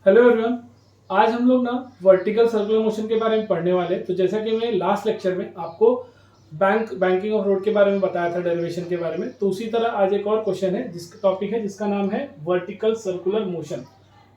Hello everyone. आज हम लोग ना वर्टिकल सर्कुलर मोशन के बारे में पढ़ने वाले हैं। तो जैसा कि मैं लास्ट लेक्चर में आपको बैंकिंग ऑफ रोड के बारे में बताया था, डेरिवेशन के बारे में, तो उसी तरह आज एक और क्वेश्चन है जिसका टॉपिक है, जिसका नाम है vertical circular motion.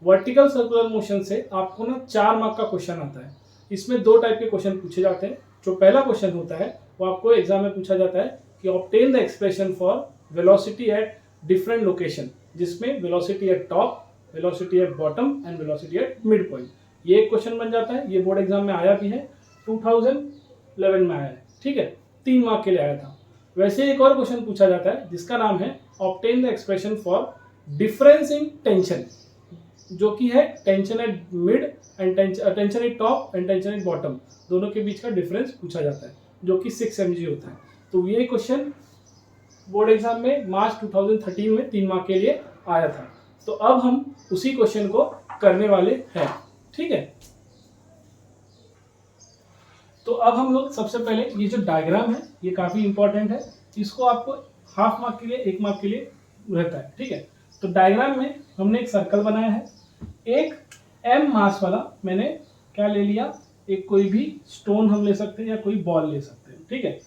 Vertical circular motion से आपको ना 4 मार्क का क्वेश्चन आता है। इसमें 2 टाइप के क्वेश्चन पूछे जाते हैं। जो पहला क्वेश्चन होता है वो आपको एग्जाम में पूछा जाता है कि obtain the expression for velocity at different location, जिसमें velocity at top, velocity at bottom and velocity at mid point. ये एक क्वेश्चन बन जाता है। ये बोर्ड एग्जाम में आया भी है, 2011 में आया है। ठीक है, 3 मार्क के लिए आया था। वैसे एक और क्वेश्चन पूछा जाता है जिसका नाम है obtain the expression for difference in tension, जो कि है tension at mid and tension eight top and tension at bottom, दोनों के बीच का डिफरेंस पूछा जाता है, जो कि 6 mg होता है। तो ये क्वेश्चन बोर्ड एग्जाम में मार्च 2013 में 3 मार्क के लिए आया था। तो अब हम उसी क्वेश्चन को करने वाले हैं। ठीक है, तो अब हम लोग सबसे पहले ये जो डायग्राम है ये काफी इंपॉर्टेंट है। इसको आपको हाफ मार्क के लिए, 1 मार्क के लिए रहता है। ठीक है, तो डायग्राम में हमने एक सर्कल बनाया है। एक m मास वाला मैंने क्या ले लिया, एक कोई भी स्टोन हम ले सकते हैं या कोई बॉल ले सकते हैं। ठीक है,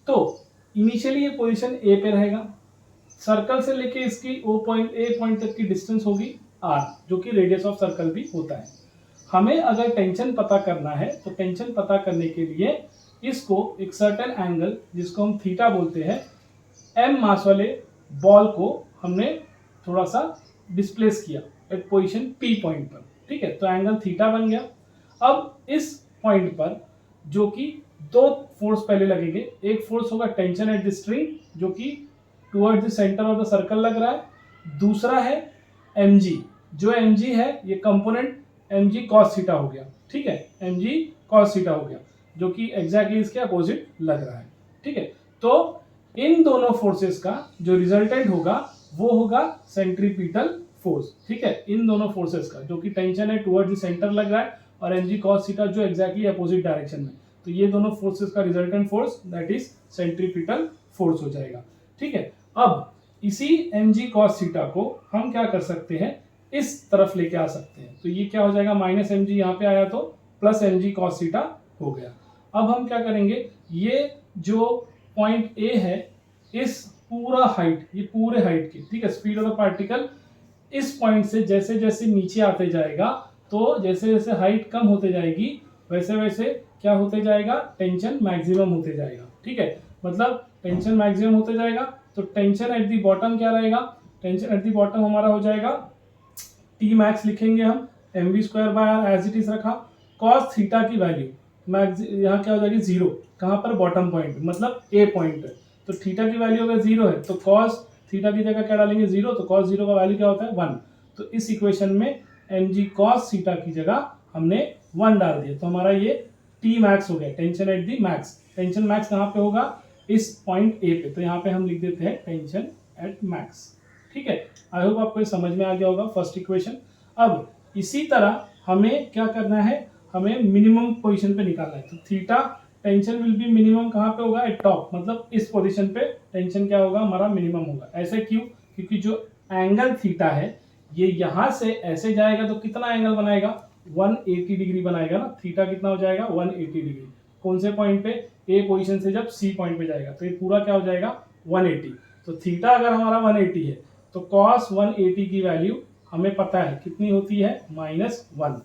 तो इनिशियली ये पोजीशन ए पे रहेगा। सर्कल से लेके इसकी ए पॉइंट तक की डिस्टेंस होगी r, जो कि रेडियस ऑफ सर्कल भी होता है। हमें अगर टेंशन पता करना है तो टेंशन पता करने के लिए इसको एक सर्टेन एंगल, जिसको हम थीटा बोलते हैं, m मास वाले बॉल को हमने थोड़ा सा डिस्प्लेस किया एट पोजीशन p पॉइंट पर। ठीक है, तो एंगल थीटा बन गया। अब इस पॉइंट पर जो कि 2 फोर्स पहले लगेंगे। एक फोर्स होगा टेंशन एट द स्ट्रिंग, जो कि towards the centre of the circle लग रहा है। दूसरा है mg, जो mg है ये कंपोनेंट mg cos थीटा हो गया। ठीक है, mg cos थीटा हो गया, जो कि एग्जैक्टली इसके अपोजिट लग रहा है। ठीक है, तो इन दोनों फोर्सेस का जो रिजल्टेंट होगा वो होगा सेंट्रीपिटल फोर्स। ठीक है, इन दोनों फोर्सेस का, जो कि टेंशन है टुवर्ड्स द सेंटर लग रहा है, और mg cos थीटा जो एग्जैक्टली अपोजिट डायरेक्शन में, तो ये दोनों फोर्सेस का resultant force that is centripetal force हो जाएगा। ठीक है, अब इसी mg cos थीटा को हम क्या कर सकते हैं, इस तरफ लेके आ सकते हैं। तो ये क्या हो जाएगा, माइनस mg यहाँ पे आया तो प्लस mg cos थीटा हो गया। अब हम क्या करेंगे, ये जो पॉइंट ए है, इस पूरा हाइट, ये पूरे हाइट की, ठीक है, स्पीड ऑफ द पार्टिकल इस पॉइंट से जैसे जैसे नीचे आते जाएगा, तो जैसे जैसे हाइट कम होते जाएगी वैसे वैसे क्या होते जाएगा, टेंशन मैक्सिमम होते जाएगा। ठीक है, मतलब टेंशन मैक्सिमम होते जाएगा, तो टेंशन एट दी बॉटम क्या रहेगा, टेंशन एट दी बॉटम हमारा हो जाएगा टी मैक्स, लिखेंगे हम mv square by r as it is रखा। कॉस थीटा की वैल्यू मैक्स यहाँ क्या हो जाएगी, 0, कहाँ पर, बॉटम पॉइंट, मतलब ए पॉइंट है। तो थीटा की वैल्यू अगर 0 है तो कॉस थीटा की जगह क्या डालेंगे, 0, तो कॉस 0 का वैल्यू क्या होता है, 1। तो इस इक्वेशन में mg cos थीटा की जगह हमने 1 डाल दिया, तो हमारा ये टी मैक्स हो गया, tension at the max. Tension max कहाँ पे होगा, इस पॉइंट ए पे, तो यहाँ पे हम लिख देते हैं टेंशन एट मैक्स। ठीक है, आई होप आपको समझ में आ गया होगा फर्स्ट इक्वेशन। अब इसी तरह हमें क्या करना है, हमें मिनिमम पोजीशन पे निकालना है। तो theta tension will be minimum कहाँ पे होगा, एट टॉप, मतलब इस पोजीशन पे टेंशन क्या होगा, हमारा मिनिमम होगा। ऐसे क्यों, क्योंकि जो एंगल थीटा है ये यहाँ से ऐसे जाएगा तो कितना एंगल बनाएगा, 180 डिग्री बनाएगा ना। थीटा कितना हो जाएगा, 180 डिग्री। कौन से पॉइंट पे, ए पोजीशन से जब सी पॉइंट पे जाएगा, तो ये पूरा क्या हो जाएगा, 180। तो थीटा अगर हमारा 180 है तो cos 180 की वैल्यू हमें पता है कितनी होती है, -1।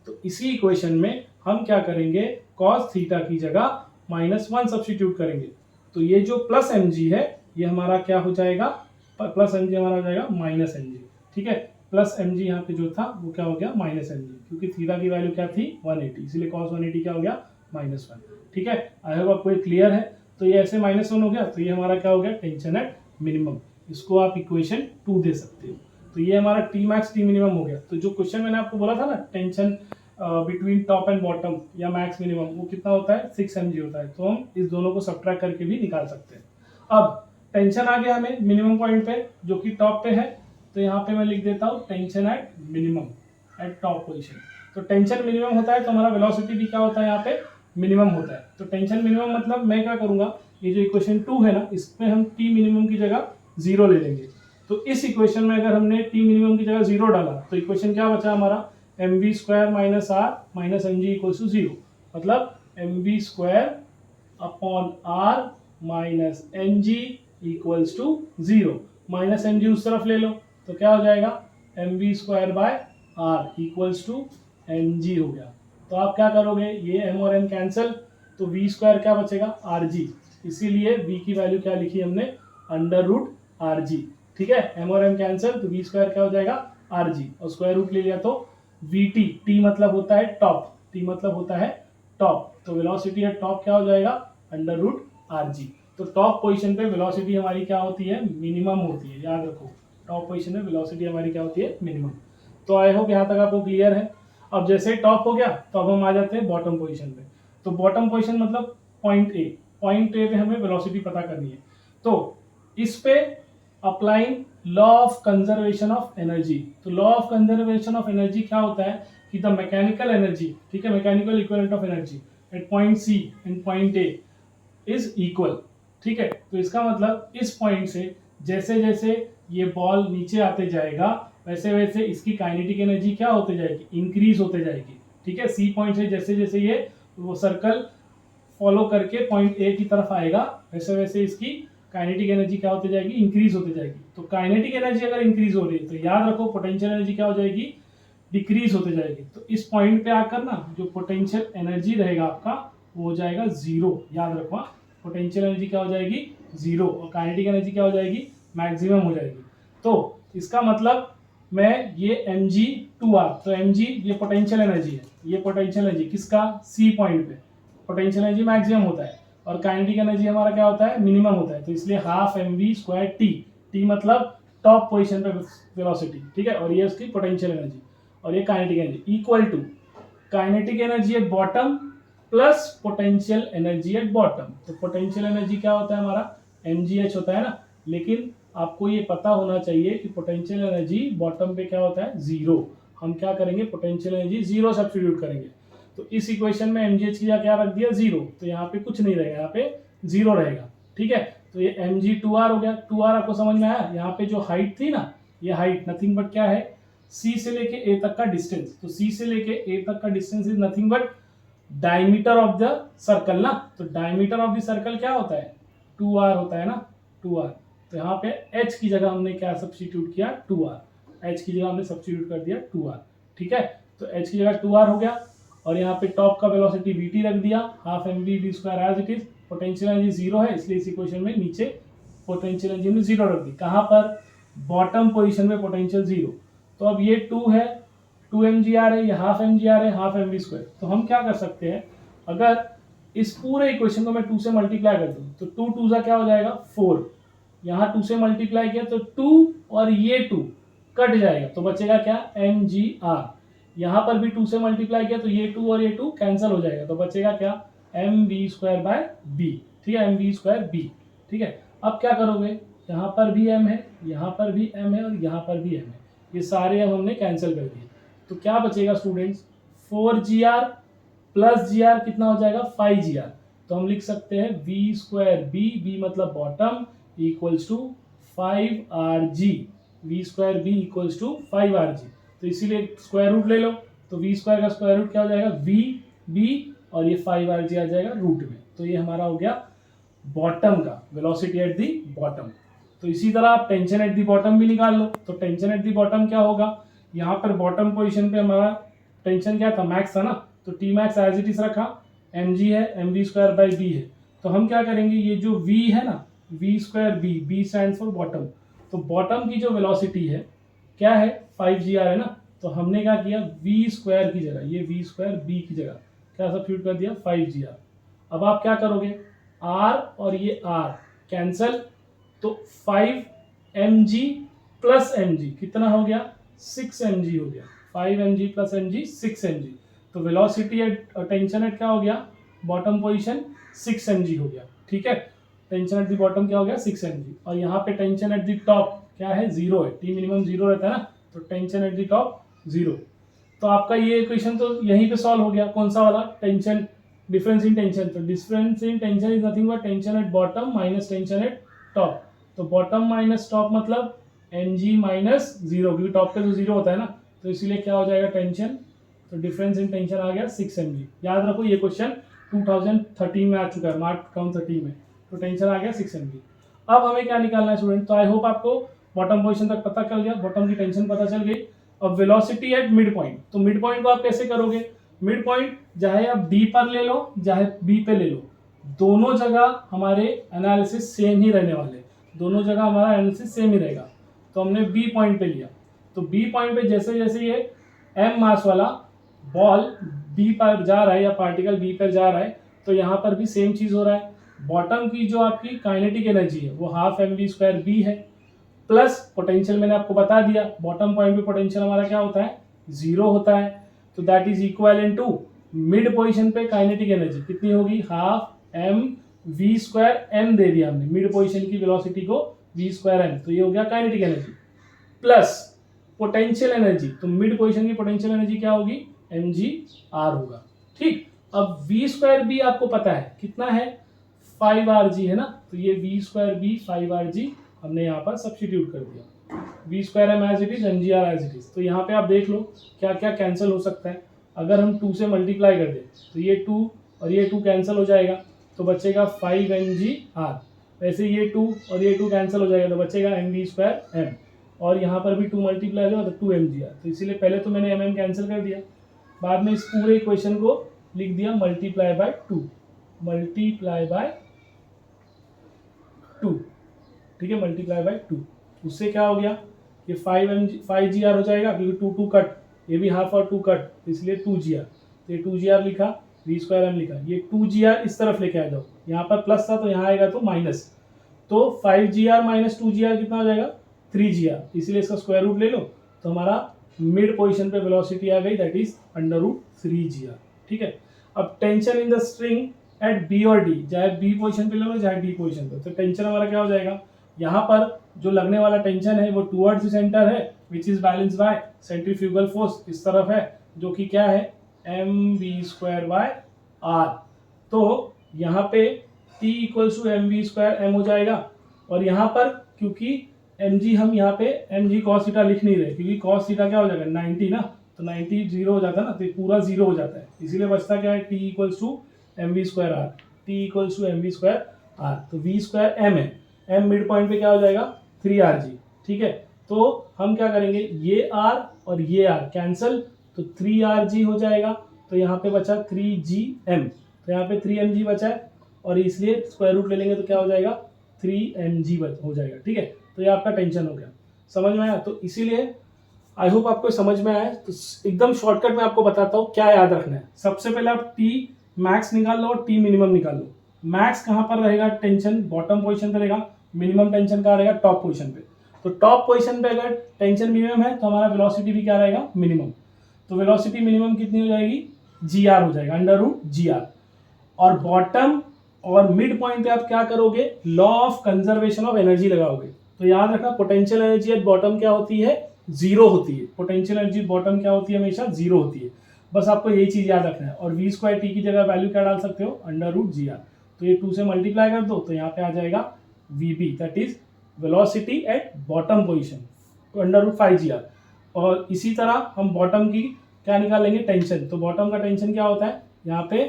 तो इसी इक्वेशन में हम क्या करेंगे, cos थीटा की जगह -1 सब्स्टिट्यूट करेंगे। तो ये जो प्लस mg है ये हमारा क्या हो जाएगा, प्लस mg हमारा हो जाएगा -mg। ठीक है, प्लस mg यहाँ पे जो था वो क्या हो गया, -mg, क्योंकि थीटा की वैल्यू क्या थी, 180, इसलिए cos 180 क्या हो गया, -1। ठीक है, आई होप आपको ये क्लियर है। तो ये ऐसे -1 हो गया, तो ये हमारा क्या हो गया, टेंशन एट मिनिमम। इसको आप इक्वेशन 2 दे सकते हो। तो ये हमारा टी मैक्स टी मिनिमम हो गया। तो जो क्वेश्चन मैंने आपको बोला था ना, tension between top and bottom या मैक्स मिनिमम, वो कितना होता है, 6 mg होता है। तो हम इस दोनों को सब्ट्रैक्ट करके भी निकाल सकते हैं। अब टेंशन आ गया हमें मिनिमम पॉइंट पे, जो कि टॉप पे है। तो यहाँ पे मैं लिख देता हूँ tension at minimum eight top position. तो टेंशन मिनिमम होता है तो हमारा वेलोसिटी भी क्या होता है, यहाँ पे मिनिमम होता है। तो टेंशन मिनिमम मतलब मैं क्या करूंगा, ये जो इक्वेशन 2 है ना, इसमें हम टी मिनिमम की जगह 0 ले लेंगे। तो इस इक्वेशन में अगर हमने टी मिनिमम की जगह 0 डाला तो इक्वेशन क्या बचा हमारा, M we square minus R minus M G equals to zero, मतलब M we square upon R minus N G equals to zero. Minus N G उस तरफ ले लो तो क्या हो जाएगा, M we square by R equals to N G हो गया। तो आप क्या करोगे, ये एम और एन कैंसिल, तो वी स्क्वायर क्या बचेगा, आर जी। इसीलिए वी की वैल्यू क्या लिखी हमने, अंडर रूट आर जी। ठीक है, एम और एम कैंसिल, तो वी स्क्वायर क्या हो जाएगा, आर जी, और स्क्वायर रूट ले लिया तो वी टी, टी मतलब होता है टॉप, टी मतलब होता है टॉप, तो वेलोसिटी एट टॉप क्या हो जाएगा, अंडर रूट आर जी। तो टॉप पोजीशन पे वेलोसिटी हमारी क्या होती है, मिनिमम होती है, याद रखो टॉप पोजीशन में वेलोसिटी हमारी क्या होती है, मिनिमम। तो आई होप यहाँ तक आपको क्लियर है। अब जैसे टॉप हो गया तो अब हम आ जाते हैं बॉटम पोजीशन पे। तो बॉटम पोजीशन मतलब पॉइंट ए, पॉइंट ए पे हमें वेलोसिटी पता करनी है। तो इस पे applying law of conservation of energy. तो law of conservation of energy क्या होता है कि द मैकेनिकल एनर्जी, ठीक है, mechanical equivalent of energy at point C and point A is equal. ठीक है, तो इसका मतलब इस पॉइंट से जैसे जैसे ये बॉल नीचे आते जाएगा वैसे वैसे इसकी काइनेटिक एनर्जी क्या होते जाएगी, इंक्रीज होते जाएगी। ठीक है, सी पॉइंट से जैसे जैसे ये वो सर्कल फॉलो करके पॉइंट ए की तरफ आएगा वैसे वैसे इसकी काइनेटिक एनर्जी क्या होती जाएगी, इंक्रीज होती जाएगी। तो काइनेटिक एनर्जी अगर इंक्रीज हो रही है तो याद रखो पोटेंशियल एनर्जी क्या हो जाएगी, डिक्रीज होते जाएगी। तो इस पॉइंट पे आकर ना जो पोटेंशियल एनर्जी रहेगा आपका वो हो जाएगा जीरो, याद रखो। पोटेंशियल एनर्जी क्या हो जाएगी, जीरो, और काइनेटिक एनर्जी क्या हो जाएगी, मैक्सिमम हो जाएगी। तो इसका मतलब मैं ये एम जी टू आर, तो एम जी ये पोटेंशियल एनर्जी है, ये पोटेंशियल एनर्जी किसका, सी पॉइंट पे पोटेंशियल एनर्जी मैक्सिमम होता है और काइनेटिक एनर्जी हमारा क्या होता है, मिनिमम होता है। तो इसलिए half m we square t, t मतलब टॉप पोजीशन पे वेलोसिटी, ठीक है, और ये उसकी पोटेंशियल एनर्जी और ये kinetic energy equal to kinetic energy at bottom plus potential energy at bottom. तो पोटेंशियल एनर्जी क्या होता है हमारा, mgh होता है ना, लेकिन आपको ये पता होना चाहिए कि पोटेंशियल एनर्जी बॉटम पे क्या होता है, जीरो। हम क्या करेंगे, पोटेंशियल एनर्जी जीरो सब्स्टिट्यूट करेंगे। तो इस इक्वेशन में mgh की जगह क्या रख दिया, जीरो, तो यहाँ पे कुछ नहीं रहेगा, यहाँ पे जीरो रहेगा। ठीक है, तो ये mg2r हो गया। 2r आपको समझ में आया। यहाँ पे जो हाइट थी ना, ये हाइट नथिंग बट क्या है, C से लेके A तक का डिस्टेंस। तो C से लेके A तक का distance is nothing but diameter of the circle ना। तो डायमीटर ऑफ द सर्कल क्या होता है, 2r होता है ना, 2r। तो यहाँ पे h की जगह हमने क्या सब्स्टिट्यूट किया, 2r, h की जगह हमने सब्स्टिट्यूट कर दिया 2r। ठीक है, तो h की जगह 2r हो गया और यहाँ पे टॉप का वेलोसिटी vt रख दिया, half m v v square as it is. Potential energy zero है इसलिए इस इक्वेशन में नीचे पोटेंशियल एनर्जी हमने जीरो रख दी। कहाँ पर, बॉटम पोजिशन में पोटेंशियल जीरो। तो अब ये 2 है, 2 mgr है, ये हाफ mgr है, हाफ एम वी स्क्वायर। तो हम क्या कर सकते हैं, अगर इस पूरे इक्वेशन को मैं 2 से मल्टीप्लाई कर दूं तो 2 2 क्या हो जाएगा, 4। यहाँ 2 से मल्टीप्लाई किया तो 2 और ये 2 कट जाएगा तो बचेगा क्या, mgr। यहाँ पर भी 2 से मल्टीप्लाई किया तो ये 2 और ये 2 कैंसिल हो जाएगा तो बचेगा क्या, m we square by b. ठीक है, एम वी स्क्वायर बी। ठीक है, अब क्या करोगे, यहाँ पर भी m है, यहाँ पर भी m है और यहाँ पर भी m है, ये सारे अब हमने कैंसिल कर दिए। तो क्या बचेगा स्टूडेंट्स, 4gr प्लस gr कितना हो जाएगा, 5gr। तो हम लिख सकते हैं v स्क्वायर b, b मतलब bottom, equals to 5rg, v square b equals to 5rg। तो इसीलिए स्क्वायर रूट ले लो, तो v स्क्वायर का स्क्वायर रूट क्या हो जाएगा, v b और ये 5rg आ जाएगा रूट में। तो ये हमारा हो गया बॉटम का वेलोसिटी एट दी बॉटम। तो इसी तरह आप टेंशन एट दी बॉटम भी निकाल लो। तो टेंशन एट दी बॉटम क्या होगा, यहाँ पर बॉटम पोजीशन पे हमारा टेंशन क्या था, मैक्स था ना, तो t max as it is रखा, एम जी है, m we square by b है। तो हम क्या करेंगे, ये जो v है ना, v square b, b stands for bottom. तो बॉटम की जो वेलोसिटी है क्या है, 5gr है ना, तो हमने क्या किया, v स्क्वायर की जगह ये v स्क्वायर b की जगह क्या सब्स्टिट्यूट कर दिया, 5gr। अब आप क्या करोगे, r और ये r कैंसल, तो 5mg प्लस mg कितना हो गया, 6mg हो गया, 5mg प्लस mg 6mg। तो वेलोसिटी एट टेंशन एट क्या हो गया, बॉटम पोजीशन 6mg हो गया। ठीक है, टेंशन एट दी बॉटम क्या हो गया, 6mg। और यहाँ पे टेंशन एट दी टॉप क्या है, जीरो है, टी मिनिमम जीरो रहता है ना, तो tension at the top zero. तो आपका ये इक्वेशन तो यहीं पे सॉल्व हो गया। कौन सा वाला, टेंशन, डिफरेंस इन टेंशन। तो difference in tension is nothing but tension at bottom minus tension eight top. तो बॉटम माइनस टॉप मतलब mg माइनस जीरो, क्योंकि टॉप पे तो जीरो होता है ना, तो इसलिए क्या हो जाएगा टेंशन, तो डिफरेंस इन टेंशन आ गया 6 mg। याद रखो ये क्वेश्चन 2013 में आ चुका है, मार्च 2013 में, तो टेंशन आ गया 6 mg। अब हमें क्या निकालना है स्टूडेंट, तो आई होप आपको बॉटम पोजीशन तक पता चल गया, बॉटम की टेंशन पता चल गई। अब वेलोसिटी एट मिड पॉइंट, तो मिड पॉइंट को आप कैसे करोगे, मिड पॉइंट चाहे आप डी पर ले लो चाहे बी पे ले लो, दोनों जगह हमारे एनालिसिस सेम ही रहने वाले, दोनों जगह हमारा एनालिसिस सेम ही रहेगा। तो हमने बी पॉइंट पे लिया, तो बी पॉइंट पे जैसे जैसे ये एम मास वाला बॉल बी पर जा रहा है या पार्टिकल बी पर जा रहा है, तो यहाँ पर भी सेम चीज हो रहा है। बॉटम की जो आपकी काइनेटिक एनर्जी है वो हाफ mv² बी है, प्लस पोटेंशियल मैंने आपको बता दिया, बॉटम पॉइंट पे पोटेंशियल हमारा क्या होता है, 0 होता है। तो that is equal to mid position पे काइनेटिक एनर्जी कितनी होगी, हाफ mv² m दे दिया हमने, मिड पोजीशन की वेलोसिटी को v² m, तो ये हो गया kinetic energy, plus potential energy, तो मिड पोजीशन की पोटेंशियल एनर्जी क्या होगी, mgr होगा। ठीक, अब v² b आपको पता है कितना है, 5rg है ना, तो ये v² b 5rg हमने यहाँ पर सब्स्टिट्यूट कर दिया, v² m as it is, mgr as it is. तो यहाँ पे आप देख लो क्या क्या कैंसिल हो सकता है, अगर हम 2 से मल्टीप्लाई कर दें तो ये 2 और ये 2 कैंसिल हो जाएगा, तो बचेगा 5mgr, वैसे ये 2 और ये 2 कैंसिल हो जाएगा, तो बचेगा mv² m, और यहाँ पर भी 2 मल्टीप्लाई हो तो 2mgr, तो इसीलिए पहले तो मैंने mm कैंसिल कर दिया, बाद में इस पूरे इक्वेशन को लिख दिया मल्टीप्लाई बाय 2, मल्टीप्लाई बाय 2, ठीक है, मल्टीप्लाई बाय 2, उससे क्या हो गया, ये 5gr हो जाएगा, क्योंकि 2 2 कट, ये भी हाफ और 2 कट, इसलिए 2gr, तो ये 2gr लिखा, v² m लिखा, ये 2gr इस तरफ लेके आ जाओ, यहाँ पर प्लस था तो यहाँ आएगा तो माइनस, तो 5gr माइनस 2gr कितना हो जाएगा, 3gr, इसलिए इसका स्क्वायर रूट ले लो, तो हमारा मिड पोजीशन पे वेलोसिटी आ गई, दैट इज √3gr। ठीक है, अब tension in the string at B और डी, चाहे बी पोजीशन पे ले लो चाहे डी पोजीशन पे, तो टेंशन हमारा क्या हो जाएगा, यहाँ पर जो लगने वाला टेंशन है वो टुवर्ड्स द सेंटर है, which is balance bye centrifugal force इस तरफ है, जो कि क्या है mv²/r। तो यहाँ पे T = mv² m हो जाएगा, और यहाँ पर क्योंकि mg हम यहाँ पे mg cos थीटा लिख नहीं रहे, क्योंकि cos थीटा क्या हो जाएगा 90 ना, तो 90 0 हो जाता है ना, तो पूरा 0 हो जाता है, इसीलिए बचता क्या है, T = mv²r, T = mv²r, तो v² m है, m मिड पॉइंट पे क्या हो जाएगा 3rg। ठीक है, तो हम क्या करेंगे, ये r और ये r कैंसिल, तो 3rg हो जाएगा, तो यहाँ पे बचा 3gm, तो यहाँ पे 3mg बचा है, और इसलिए स्क्वायर रूट ले लेंगे तो क्या हो जाएगा 3mg हो जाएगा। ठीक है, तो ये आपका टेंशन हो गया, समझ में आया, तो इसीलिए आई होप आपको समझ में आया। तो एकदम शॉर्टकट में आपको बताता हूँ क्या याद रखना है। सबसे पहले आप टी मैक्स निकाल लो और टी मिनिमम निकाल लो। मैक्स कहाँ पर रहेगा, टेंशन बॉटम पोजीशन पे रहेगा, मिनिमम टेंशन कहाँ रहेगा, टॉप पोजीशन पे। तो टॉप पोजीशन पे अगर टेंशन मिनिमम है तो हमारा वेलोसिटी भी क्या रहेगा, मिनिमम। तो वेलोसिटी मिनिमम कितनी हो जाएगी, जी.आर हो जाएगा, √g/r। और बॉटम और मिड पॉइंट पे आप क्या करोगे, law of conservation of energy लगाओगे। तो याद रखना पोटेंशियल एनर्जी एट बॉटम क्या होती है, 0 होती है। पोटेंशियल एनर्जी बॉटम क्या होती है, हमेशा 0 होती है। बस आपको यही चीज याद रखना है। और v²t की जगह वैल्यू क्या डाल सकते हो, √g/r। तो ये 2 से मल्टीप्लाई कर दो तो यहाँ पे आ जाएगा vb, that is velocity at bottom position, √5gr। और इसी तरह हम बॉटम की क्या निकालेंगे, टेंशन। तो बॉटम का टेंशन क्या होता है, यहाँ पे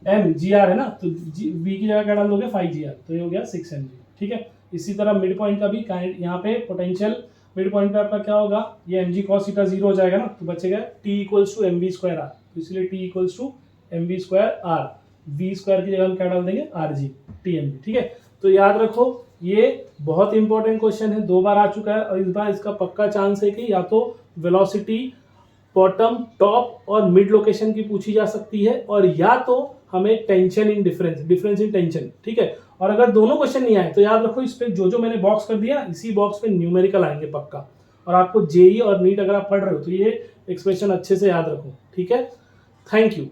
mgr है ना, तो v की जगह क्या डाल दोगे 5gr, तो ये हो गया 6mg। ठीक है, इसी तरह मिड पॉइंट का भी यहाँ पे पोटेंशियल मिड पॉइंट पे आपका क्या होगा, ये mg cos थीटा 0 हो जाएगा ना, तो बचेगा T = mv²r। तो इसलिए T = mv²r, v² की जगह हम क्या डाल देंगे rg, tmg। ठीक है, तो याद रखो ये बहुत इंपॉर्टेंट क्वेश्चन है, 2 बार आ चुका है, और इस बार इसका पक्का चांस है कि या तो वेलोसिटी बॉटम, टॉप और मिड लोकेशन की पूछी जा सकती है, और या तो हमें tension in difference in tension. ठीक है, और अगर दोनों क्वेश्चन नहीं आए तो याद रखो इस पे जो मैंने बॉक्स कर दिया, इसी बॉक्स पे न्यूमेरिकल आएंगे पक्का। और आपको जेई और नीट अगर आप पढ़ रहे हो तो ये एक्सप्रेशन अच्छे से याद रखो। ठीक है, थैंक यू।